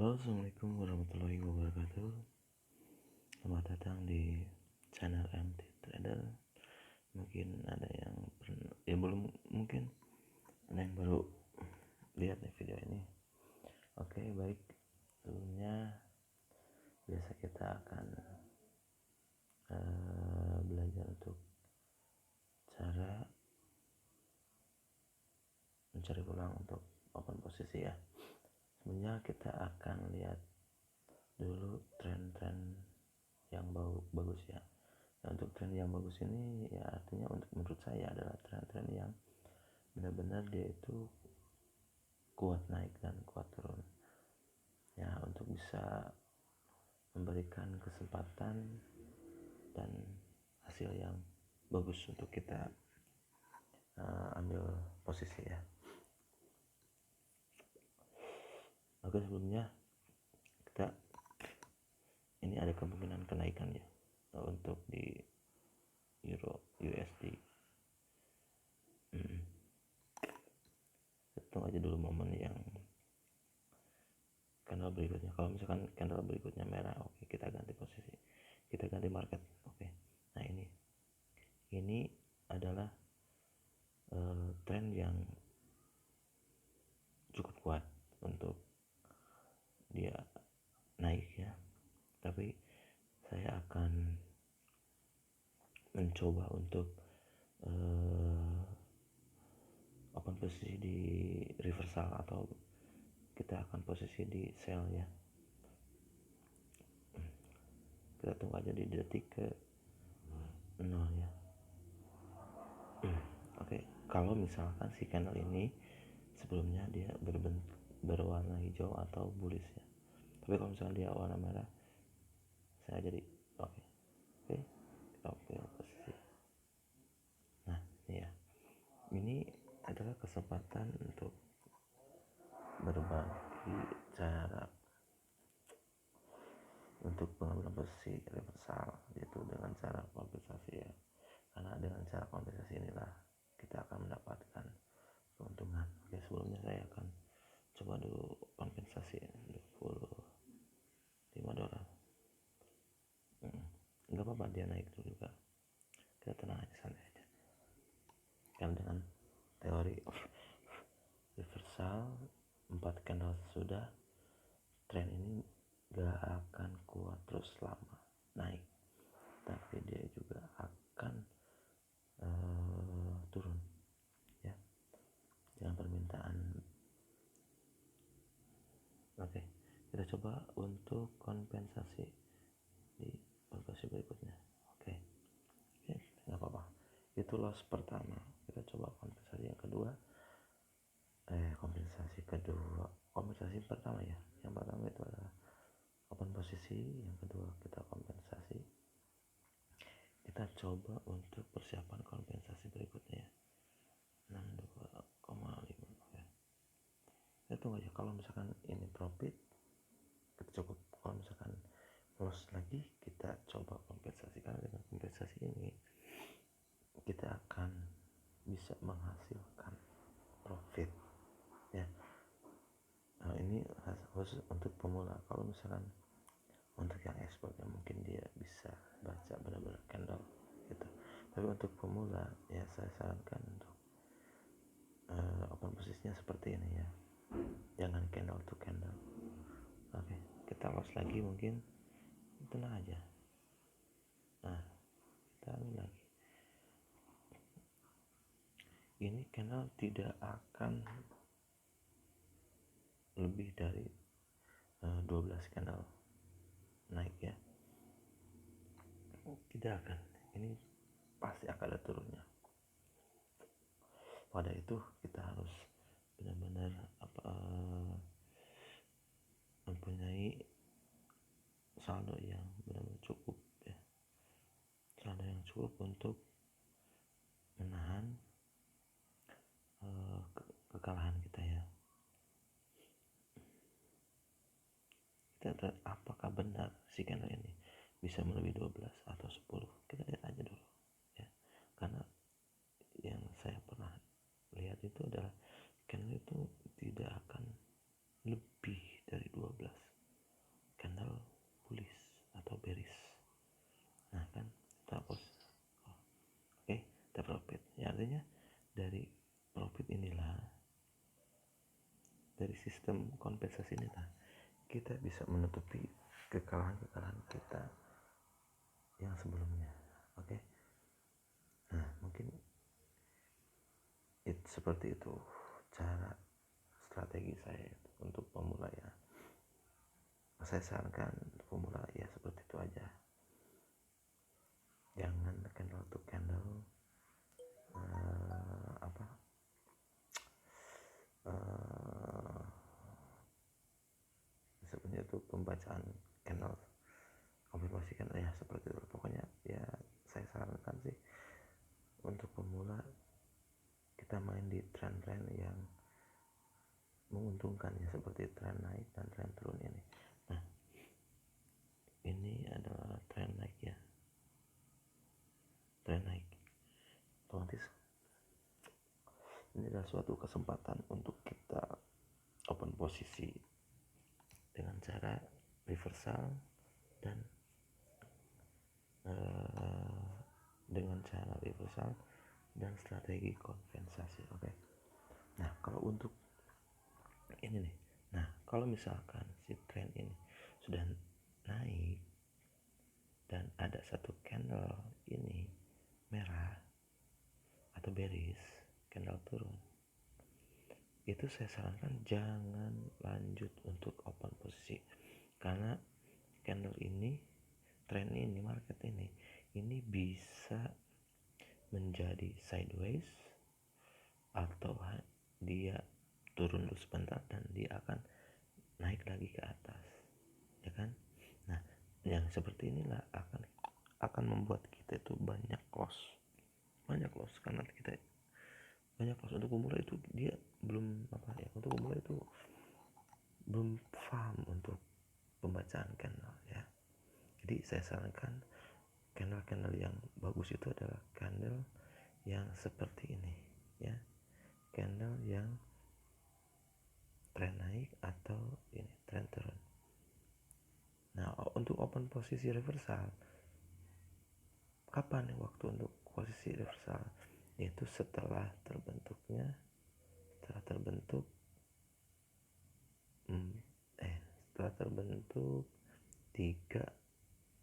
Halo, assalamualaikum warahmatullahi wabarakatuh. Selamat datang di channel MT Trader. Mungkin ada yang belum, mungkin ada yang baru lihat nih video ini. Oke, baik. Sebelumnya biasa kita akan belajar untuk cara mencari peluang untuk open posisi ya. Sebelumnya kita akan lihat dulu tren-tren yang bagus ya. Nah, untuk tren yang bagus ini ya artinya menurut saya adalah tren-tren yang benar-benar dia itu kuat naik dan kuat turun ya, untuk bisa memberikan kesempatan dan hasil yang bagus untuk kita ambil posisi ya. Oke, sebelumnya kita ini ada kemungkinan kenaikan ya untuk di Euro USD. Hitung aja dulu momen yang candle berikutnya. Kalau misalkan candle berikutnya merah, oke, kita ganti posisi, kita ganti market. Oke, nah ini adalah tren yang cukup kuat untuk dia naik ya, tapi saya akan mencoba untuk open posisi di reversal atau kita akan posisi di sell ya. Kita tunggu aja di detik ke 0 ya. Oke, kalau misalkan si candle ini sebelumnya dia berwarna hijau atau bullish ya, tapi kalau misalkan dia warna merah, saya jadi oke, kita ambil posisi. Nah ya, ini adalah kesempatan untuk berbagi cara untuk pengambilan posisi reversal, yaitu dengan cara kompensasi ya, karena dengan cara kompensasi inilah kita akan mendapatkan keuntungan. Oke, sebelumnya saya akan coba dulu kompensasi $25. Nggak apa-apa dia naik dulu juga, kita tenang aja, santai aja. Kan dengan teori reversal 4 candle sudah, tren ini gak akan kuat terus lama naik, tapi dia juga akan turun ya, dengan permintaan. Oke, kita coba untuk kompensasi di posisi berikutnya. Oke, nggak apa-apa, itu loss pertama. Kita coba kompensasi yang kedua, kompensasi pertama ya. Yang pertama itu adalah open posisi, yang kedua kita kompensasi. Kita coba untuk persiapan kompensasi berikutnya ya, 62,5. Oke, kita tunggu aja. Kalau misalkan ini profit, kita cukup. Kalau misalkan loss lagi, kita coba kompensasi, karena dengan kompensasi ini kita akan bisa menghasilkan profit ya. Nah, ini khusus untuk pemula. Kalau misalkan untuk yang expert ya, mungkin dia bisa baca benar-benar candle gitu, tapi untuk pemula ya saya sarankan untuk open posisinya seperti ini ya, jangan candle to candle. Oke, kita loss lagi, mungkin tenang aja. Nah, kita ambil lagi. Ini candle tidak akan lebih dari 12 candle naik ya, tidak akan. Ini pasti akan ada turunnya. Pada itu kita harus benar-benar mempunyai saldo yang benar-benar cukup ya, saldo yang cukup untuk menahan kekalahan kita ya. Kita lihat apakah benar si candle ini bisa melebihi 12 atau 10. Kita lihat aja dulu ya, karena yang saya pernah lihat itu adalah candle itu tidak akan lebih dari 12. sistem kompensasi ini lah kita bisa menutupi kekalahan-kekalahan kita yang sebelumnya. Oke. Nah, mungkin seperti itu cara strategi saya untuk pemula ya. Saya sarankan pemula ya seperti itu aja. Jangan candle to candle sebenarnya itu pembacaan candle konfirmasikan ya seperti itu. Pokoknya ya saya sarankan sih untuk pemula kita main di tren-tren yang menguntungkan ya, seperti tren naik dan tren turun ini. Nah, ini adalah tren naik ya, tren naik otomatis ini adalah suatu kesempatan untuk kita open posisi dengan cara reversal dan strategi kompensasi. Oke. Nah, kalau untuk ini nih, nah kalau misalkan si tren ini sudah naik dan ada satu candle ini merah atau bearish, candle turun, itu saya sarankan jangan lanjut untuk open posisi, karena candle ini, tren ini, market ini bisa menjadi sideways atau dia turun dulu sebentar dan dia akan naik lagi ke atas, ya kan? Nah, yang seperti inilah akan membuat kita itu banyak loss karena kita banyak loss. Untuk pemula itu dia belum untuk pemula itu belum paham untuk pembacaan candle ya. Jadi saya sarankan candle yang bagus itu adalah candle yang seperti ini ya, candle yang tren naik atau ini tren turun. Nah, untuk open posisi reversal, kapan waktu untuk posisi reversal? Yaitu setelah terbentuk 3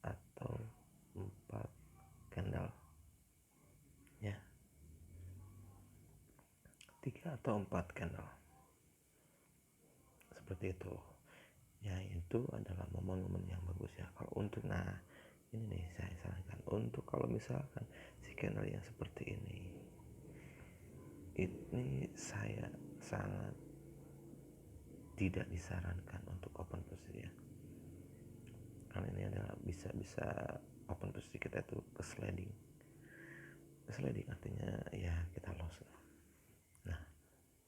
atau 4 candle ya, 3 atau 4 candle seperti itu ya. Itu adalah momen-momen yang bagus ya kalau untuk, nah ini nih saya sarankan untuk kalau misalkan si candle yang seperti ini saya sangat tidak disarankan untuk open posisi ya, karena ini adalah bisa open posisi kita itu ke sliding artinya ya kita loss. Nah,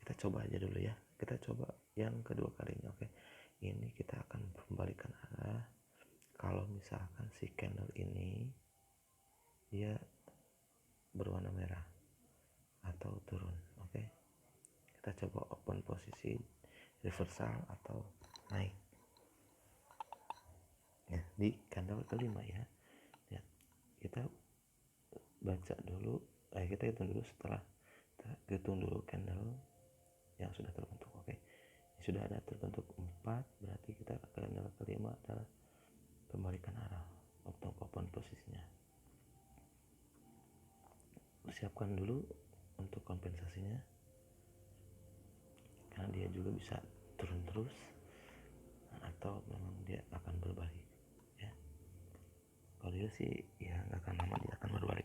kita coba aja dulu ya, kita coba yang kedua kalinya. Oke, ini kita akan kembalikan arah. Kalau misalkan si candle ini dia berwarna merah atau turun, oke, kita coba open posisi reversal atau naik ya di candle kelima ya. Kita baca dulu, kita hitung dulu, setelah kita hitung dulu candle yang sudah terbentuk. Oke, sudah ada terbentuk 4, berarti kita candle kelima adalah kembalikan arah untuk open posisinya. Persiapkan dulu untuk kompensasinya, karena dia juga bisa turun terus atau memang dia akan berbalik ya. Kalau dia sih ya nggak akan lama dia akan berbalik.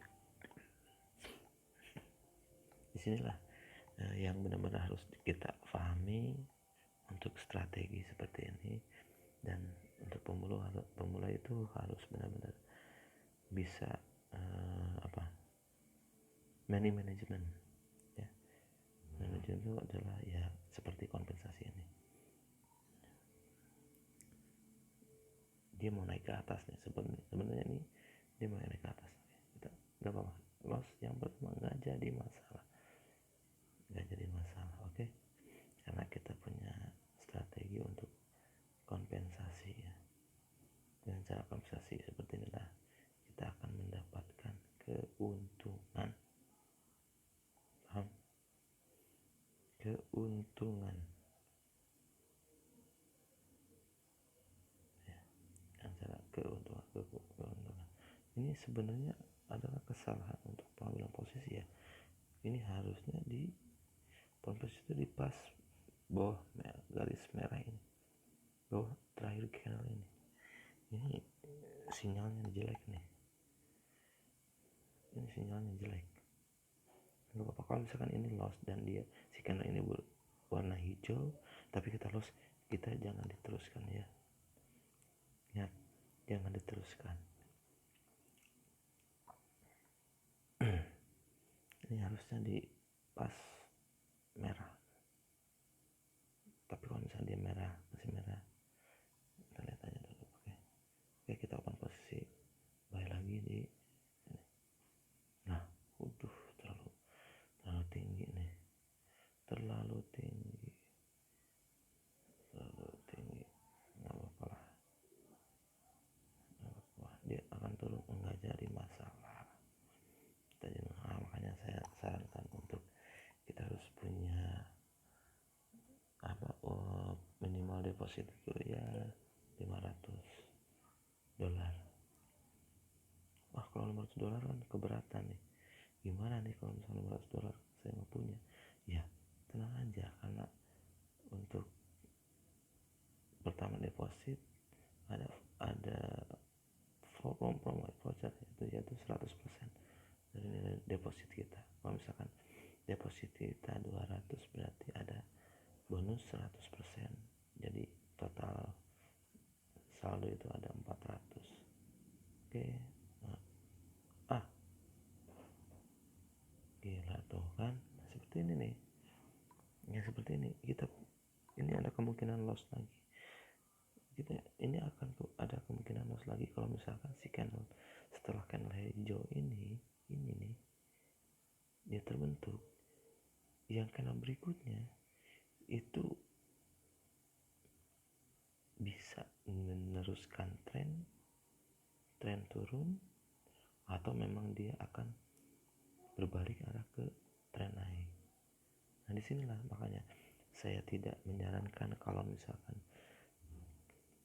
Disinilah yang benar-benar harus kita pahami untuk strategi seperti ini. Dan untuk pemula itu harus benar-benar bisa money management ya. Manajemen itu adalah ya seperti kompensasi ini, dia mau naik ke atas nih, sebenarnya ini dia mau naik ke atas, kita nggak apa-apa loss yang pertama nggak jadi masalah. Oke, karena kita punya strategi untuk kompensasi ya. Dengan cara kompensasi seperti inilah kita akan mendapatkan keuntungan, paham? Keuntungan Ini sebenarnya adalah kesalahan untuk pengambilan posisi ya. Ini harusnya di posisi itu di pas bawah garis merah ini, bawah terakhir channel ini. Ini sinyalnya jelek nih, ini sinyalnya jelek. Nggak apa-apa kalau misalkan ini lost dan dia si channel ini berwarna hijau tapi kita lost, kita jangan diteruskan ya. Ingat, jangan diteruskan. Ini harusnya di pas merah, tapi kalau misalnya dia merah, masih merah, kita lihat aja dulu. Oke, kita open posisi, balik lagi di ini. Nah, terlalu tinggi nih, terlalu tinggi, nggak apa-apa lah, dia akan turun, enggak jadi masalah. Makanya saya sarankan untuk kita harus punya minimal deposit itu ya $500. Wah, kalau $500 kan keberatan nih. Gimana nih kalau misalnya $500 saya nggak punya? Ya tenang aja, karena untuk pertama deposit ada promo voucher yaitu 100% dari nilai deposit kita. Kalau misalkan deposit kita 200 berarti ada bonus 100%, jadi total saldo itu ada 400. Oke, gila tuh kan, seperti ini nih ya, seperti ini ini ada kemungkinan loss lagi. Ini akan ada kemungkinan loss lagi kalau misalkan si candle setelah candle hijau ini nih dia terbentuk, yang candle berikutnya itu bisa meneruskan tren turun, atau memang dia akan berbalik arah ke tren naik. Nah disinilah makanya saya tidak menyarankan kalau misalkan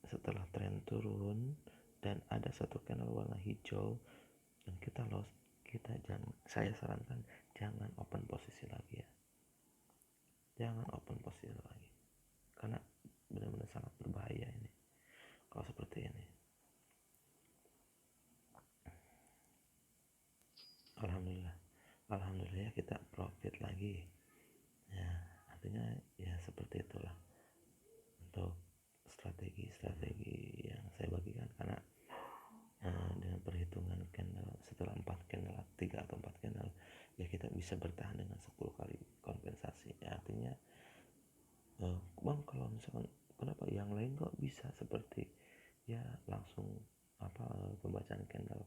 setelah tren turun dan ada satu candle warna hijau dan kita loss, saya sarankan jangan open posisi lagi ya, jangan open posisi lagi, karena benar-benar sangat berbahaya ini kalau seperti ini. Alhamdulillah ya, kita profit lagi ya. Artinya ya seperti itulah untuk strategi yang saya bagikan, karena dengan perhitungan candle setelah 4 candle, 3 atau 4 candle ya kita bisa bertahan dengan 10 kali kompensasi ya. Artinya bang, kalau misalkan kenapa yang lain kok bisa seperti ya langsung pembacaan candle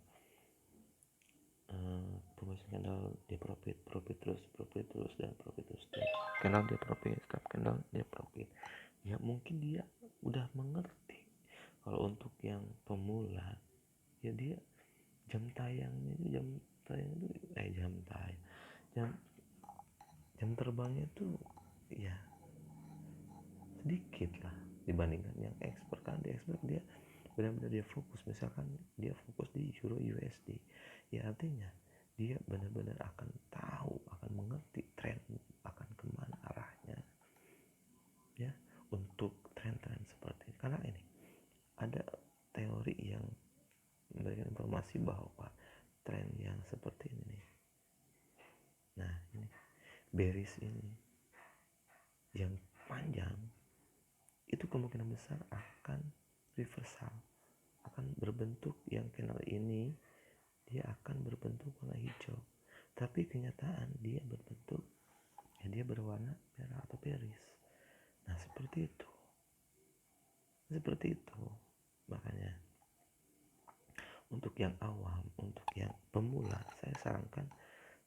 dia profit terus dan profit terus, candle dia profit, setiap candle dia profit ya. Mungkin dia udah mengerti. Kalau untuk yang pemula ya dia jam terbangnya itu ya sedikit lah dibandingkan yang expert. Kan di expert dia benar-benar dia fokus, misalkan dia fokus di euro USD ya, artinya dia benar-benar akan tahu, akan mengerti tren akan kemana arahnya ya untuk tren-tren seperti ini. Karena ini ada teori yang memberikan informasi bahwa tren yang seperti ini nih, nah ini bearish ini yang panjang itu kemungkinan besar akan reversal, akan berbentuk yang candle ini dia akan berbentuk warna hijau, tapi kenyataan dia berbentuk dia berwarna merah atau bearish. Nah seperti itu. Makanya untuk yang awam, untuk yang pemula, saya sarankan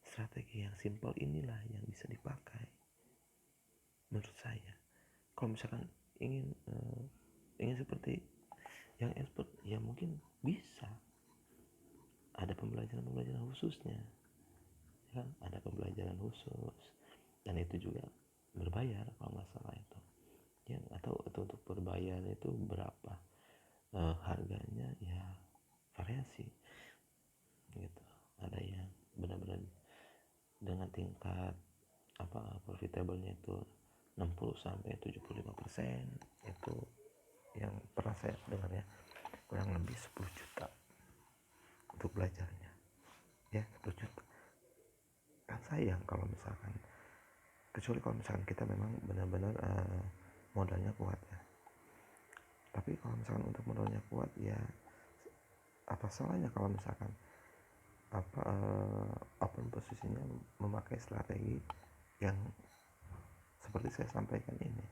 strategi yang simple inilah yang bisa dipakai menurut saya. Kalau misalkan ingin seperti yang expert ya mungkin bisa ada pembelajaran khususnya ya kan, ada pembelajaran khusus dan itu juga berbayar kalau nggak salah itu ya, atau untuk berbayar itu berapa harganya ya variasi gitu. Ada yang benar-benar dengan tingkat profitable-nya itu 60-75%, itu yang pernah saya dengar ya, kurang lebih 10 juta untuk belajarnya ya, 10 juta. Kan sayang kalau misalkan, kecuali kalau misalkan kita memang benar-benar modalnya kuat ya. Tapi kalau misalkan untuk modalnya kuat ya, apa salahnya kalau misalkan open posisinya memakai strategi yang seperti saya sampaikan ini,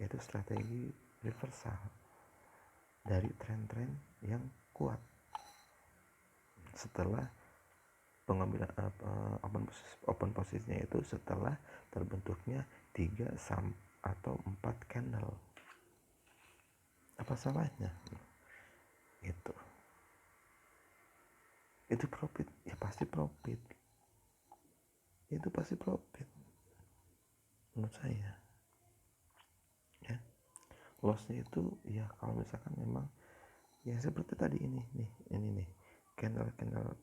yaitu strategi reversal dari tren-tren yang kuat setelah pengambilan open posisinya itu setelah terbentuknya 3 atau 4 candle. Apa salahnya? Itu profit ya, pasti profit, itu pasti profit menurut saya ya. Lossnya itu ya kalau misalkan memang ya seperti tadi ini nih candle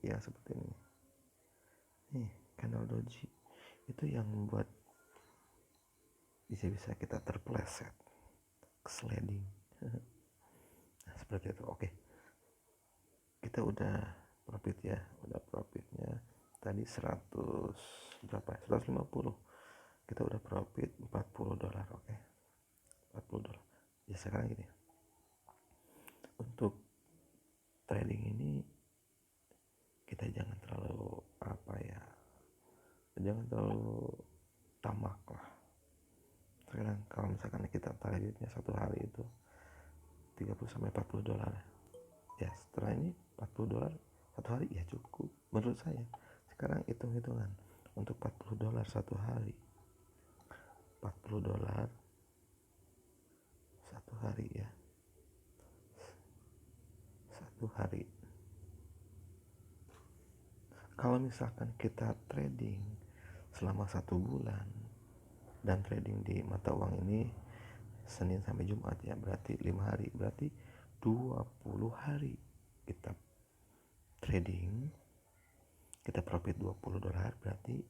ya seperti ini nih, candle doji itu yang membuat bisa kita terpleset sliding. Nah, seperti itu. Oke, kita udah profit ya, udah profitnya tadi 100 berapa ya, 150, kita udah profit $40. Oke, $40 ya. Sekarang gini, untuk trading ini kita jangan terlalu jangan terlalu tamak lah. Sekarang kalau misalkan kita targetnya satu hari itu $30-40 ya, setelah ini $40 satu hari ya cukup menurut saya. Sekarang hitung-hitungan untuk $40 satu hari, $40 satu hari ya, satu hari. Kalau misalkan kita trading selama 1 bulan, dan trading di mata uang ini Senin sampai Jumat ya, berarti 5 hari, berarti 20 hari kita trading, kita profit $20, berarti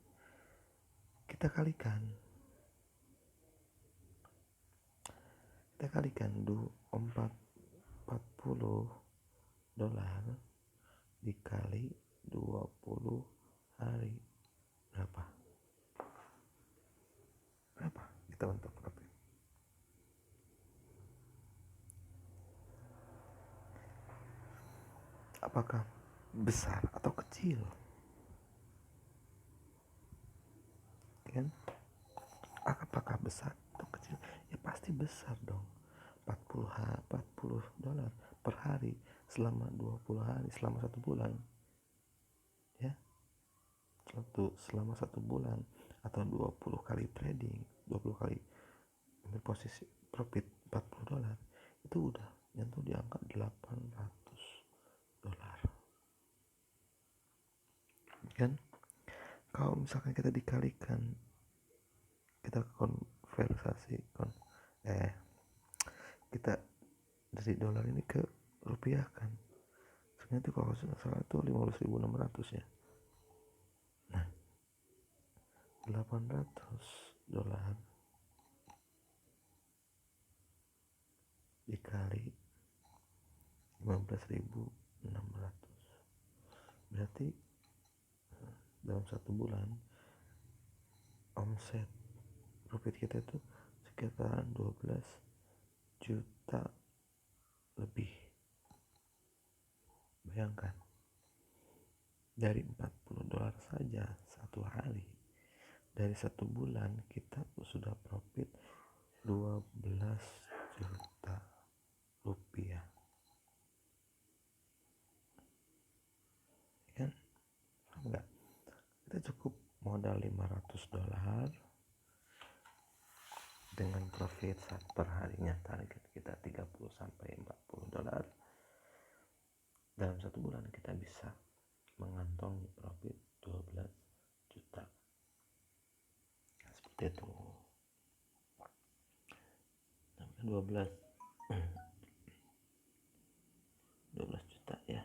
kita kalikan 40 dolar dikali 20 hari, berapa kita untuk profit. Apakah besar atau kecil kan? Apakah besar atau kecil? Ya pasti besar dong. $40 per hari selama 20 hari, selama 1 bulan ya, selama 1 bulan atau 20 kali trading, 20 kali ambil posisi profit $40, itu udah nyentuh di angka $800 kan. Kalau misalkan kita dikalikan, kita kita dari dolar ini ke rupiah kan, sebenarnya itu kalau nggak salah itu 15.600 ya. Nah, $800 dikali 15.600 berarti dalam 1 bulan omset profit kita itu sekitaran 12 juta lebih. Bayangkan, dari $40 saja satu hari, dari 1 bulan kita sudah profit 12 juta rupiah kan. Paham nggak? Kita cukup modal $500 dengan profit per harinya target kita $30-40. Dalam 1 bulan kita bisa mengantongi profit 12 juta. Nah, seperti itu. 12 juta ya.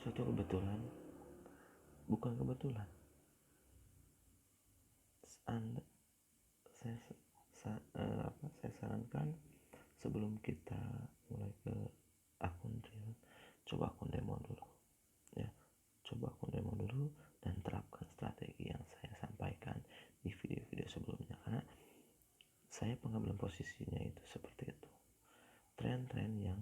suatu kebetulan bukan kebetulan. Anda, saya sarankan sebelum kita mulai ke akun real, coba akun demo dulu ya. Coba akun demo dulu dan terapkan strategi yang saya sampaikan di video-video sebelumnya, karena saya pengambilan posisinya itu seperti itu. Tren-tren yang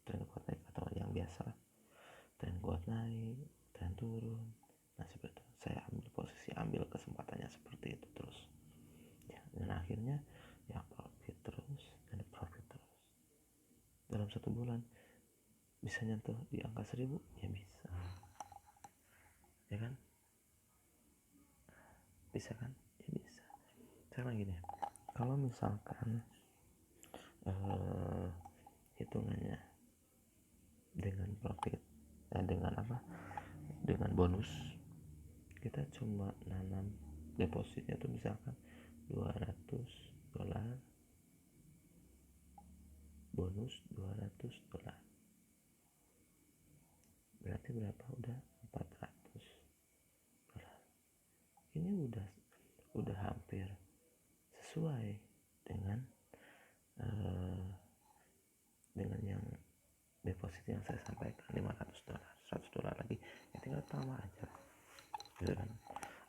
tren kuat naik atau yang biasa, tren kuat naik, tren turun, nah seperti itu. Saya ambil posisi, ambil kesempatannya seperti itu terus ya, dan akhirnya ya profit terus dan profit terus. Dalam 1 bulan bisa nyentuh di angka 1000 ya, bisa ya kan, bisa kan ya, bisa. Sekarang gini, kalau misalkan hitungannya dengan profit, dengan bonus, kita cuma nanam depositnya tuh misalkan $200, bonus $200, berarti berapa? Udah $400. Ini udah hampir sesuai dengan yang deposit yang saya sampaikan, $500, $100 lagi ya, tinggal tambah aja gitu kan.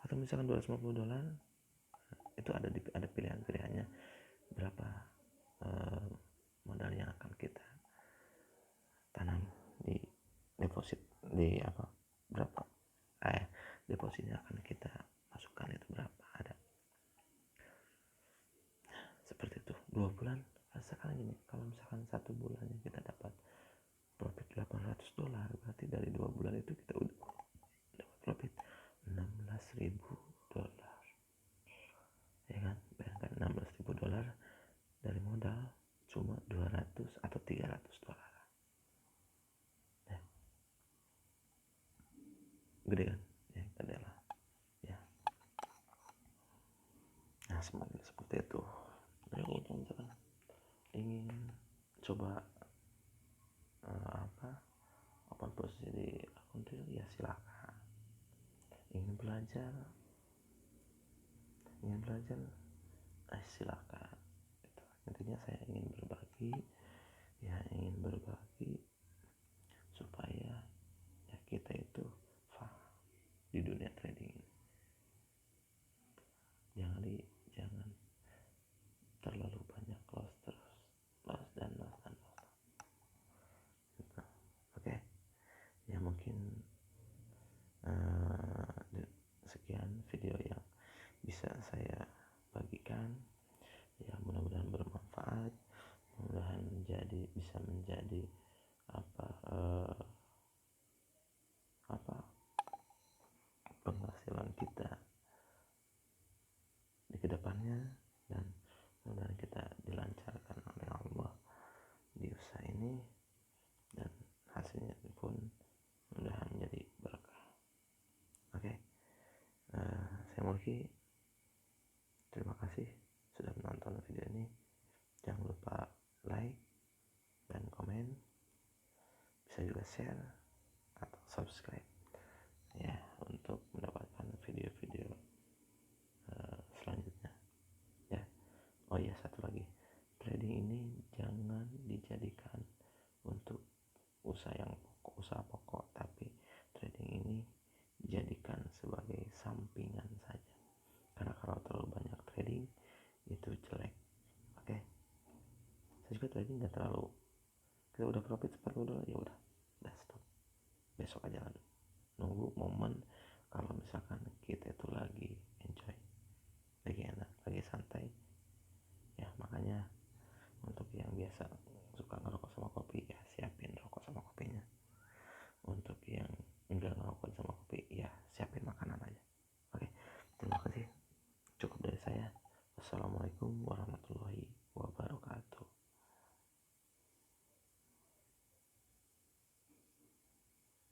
Atau misalkan $250, itu ada pilihannya berapa modal yang akan kita tanam di deposit, di berapa depositnya akan kita masukkan, itu berapa, ada seperti itu. 2 bulan sekarang gini, kalau misalkan 1 bulannya kita dapat profit $800, berarti dari 2 bulan itu kita udah dapat profit $16.000 ya kan. Bayangkan $16.000 dari modal cuma $200 atau $300 ya. Gede kan ya, gede lah ya. Nah semuanya seperti itu. Nah kalau misalkan ingin coba open posisi di akun real ya silakan. Ingin belajar silakan gitu. Intinya saya ingin berbagi supaya ya kita itu paham di dunia trading ini. Jangan terlalu banyak loss gitu. Oke. Ya mungkin sekian video yang bisa saya bagikan ya, mudah-mudahan bermanfaat, mudah-mudahan bisa menjadi penghasilan kita di kedepannya, dan mudah-mudahan kita dilancarkan oleh Allah di usaha ini, dan hasilnya pun mudah-mudahan menjadi berkah. Oke. Saya Mulki, terima kasih sudah menonton video ini. Jangan lupa like dan komen, bisa juga share atau subscribe ya, untuk mendapatkan video-video selanjutnya ya. Oh iya, satu lagi, trading ini jangan dijadikan untuk usaha pokok, tapi trading ini dijadikan sebagai sampingan saja, karena kalau terlalu banyak trading itu jelek. Oke. Saya juga trading nggak terlalu, kita udah profit $40 ya udah stop, besok aja lah, nunggu momen kalau misalkan kita itu lagi enjoy, lagi enak, lagi santai ya. Makanya untuk yang biasa suka ngerokok sama kopi ya, siapin rokok sama kopinya. Untuk yang enggak ngerokok sama kopi ya, siapin makanan aja. Oke, terima kasih, cukup dari saya. Wassalamualaikum warahmatullahi wabarakatuh.